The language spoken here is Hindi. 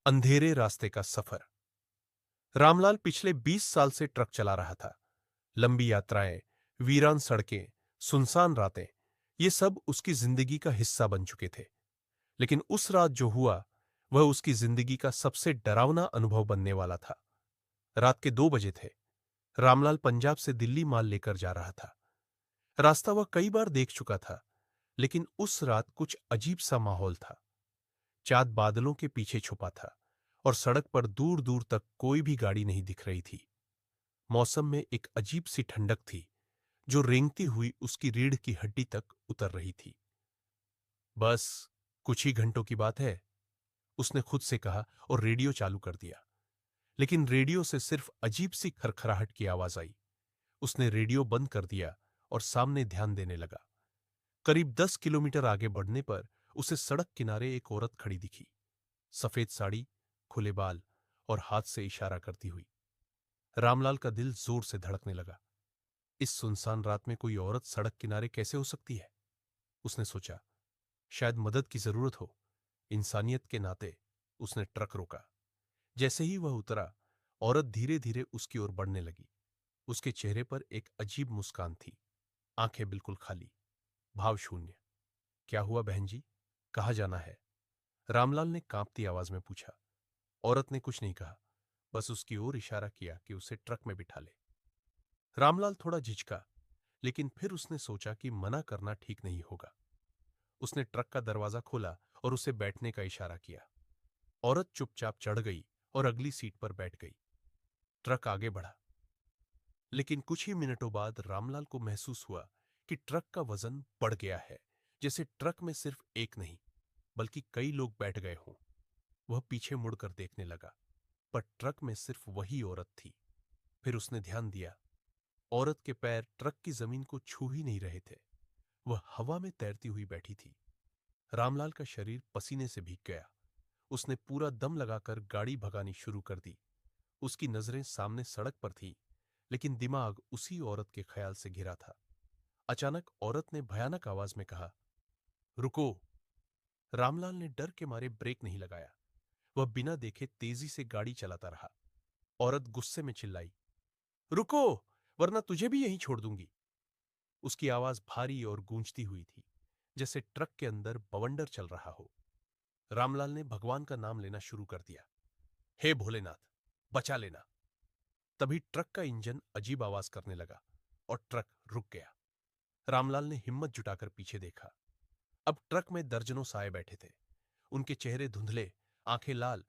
अंधेरे रास्ते का सफर। रामलाल पिछले 20 साल से ट्रक चला रहा था। लंबी यात्राएं, वीरान सड़कें, सुनसान रातें, ये सब उसकी जिंदगी का हिस्सा बन चुके थे। लेकिन उस रात जो हुआ, वह उसकी जिंदगी का सबसे डरावना अनुभव बनने वाला था। रात के 2 बजे थे। रामलाल पंजाब से दिल्ली माल लेकर जा रहा था। रास्ता वह कई बार देख चुका था, लेकिन उस रात कुछ अजीब सा माहौल था। चाँद बादलों के पीछे छुपा था और सड़क पर दूर दूर तक कोई भी गाड़ी नहीं दिख रही थी। मौसम में एक अजीब सी ठंडक थी, जो रेंगती हुई उसकी रीढ़ की हड्डी तक उतर रही थी। बस कुछ ही घंटों की बात है, उसने खुद से कहा और रेडियो चालू कर दिया। लेकिन रेडियो से सिर्फ अजीब सी खरखराहट की आवाज आई। उसने रेडियो बंद कर दिया और सामने ध्यान देने लगा। करीब 10 किलोमीटर आगे बढ़ने पर उसे सड़क किनारे एक औरत खड़ी दिखी। सफेद साड़ी, खुले बाल और हाथ से इशारा करती हुई। रामलाल का दिल जोर से धड़कने लगा। इस सुनसान रात में कोई औरत सड़क किनारे कैसे हो सकती है? उसने सोचा, शायद मदद की जरूरत हो। इंसानियत के नाते उसने ट्रक रोका। जैसे ही वह उतरा, औरत धीरे धीरे उसकी ओर बढ़ने लगी। उसके चेहरे पर एक अजीब मुस्कान थी, आंखें बिल्कुल खाली, भाव शून्य। क्या हुआ बहन जी? कहाँ जाना है? रामलाल ने कांपती आवाज में पूछा। औरत ने कुछ नहीं कहा, बस उसकी ओर इशारा किया कि उसे ट्रक में बिठा ले। रामलाल थोड़ा झिझका, लेकिन फिर उसने सोचा कि मना करना ठीक नहीं होगा। उसने ट्रक का दरवाजा खोला और उसे बैठने का इशारा किया। औरत चुपचाप चढ़ गई और अगली सीट पर बैठ गई। ट्रक आगे बढ़ा। लेकिन कुछ ही मिनटों बाद रामलाल को महसूस हुआ कि ट्रक का वजन बढ़ गया है, जैसे ट्रक में सिर्फ एक नहीं, बल्कि कई लोग बैठ गए हों। वह पीछे मुड़कर देखने लगा, पर ट्रक में सिर्फ वही औरत थी। फिर उसने ध्यान दिया, औरत के पैर ट्रक की जमीन को छू ही नहीं रहे थे। वह हवा में तैरती हुई बैठी थी। रामलाल का शरीर पसीने से भीग गया। उसने पूरा दम लगाकर गाड़ी भगानी शुरू कर दी। उसकी नजरें सामने सड़क पर थीं, लेकिन दिमाग उसी औरत के ख्याल से घिरा था। अचानक औरत ने भयानक आवाज में कहा, रुको। रामलाल ने डर के मारे ब्रेक नहीं लगाया। वह बिना देखे तेजी से गाड़ी चलाता रहा। औरत गुस्से में चिल्लाई, रुको, वरना तुझे भी यहीं छोड़ दूंगी। उसकी आवाज भारी और गूंजती हुई थी, जैसे ट्रक के अंदर बवंडर चल रहा हो। रामलाल ने भगवान का नाम लेना शुरू कर दिया। हे भोलेनाथ, बचा लेना। तभी ट्रक का इंजन अजीब आवाज करने लगा और ट्रक रुक गया। रामलाल ने हिम्मत जुटाकर पीछे देखा। अब ट्रक में दर्जनों साए बैठे थे। उनके चेहरे धुंधले, आंखें लाल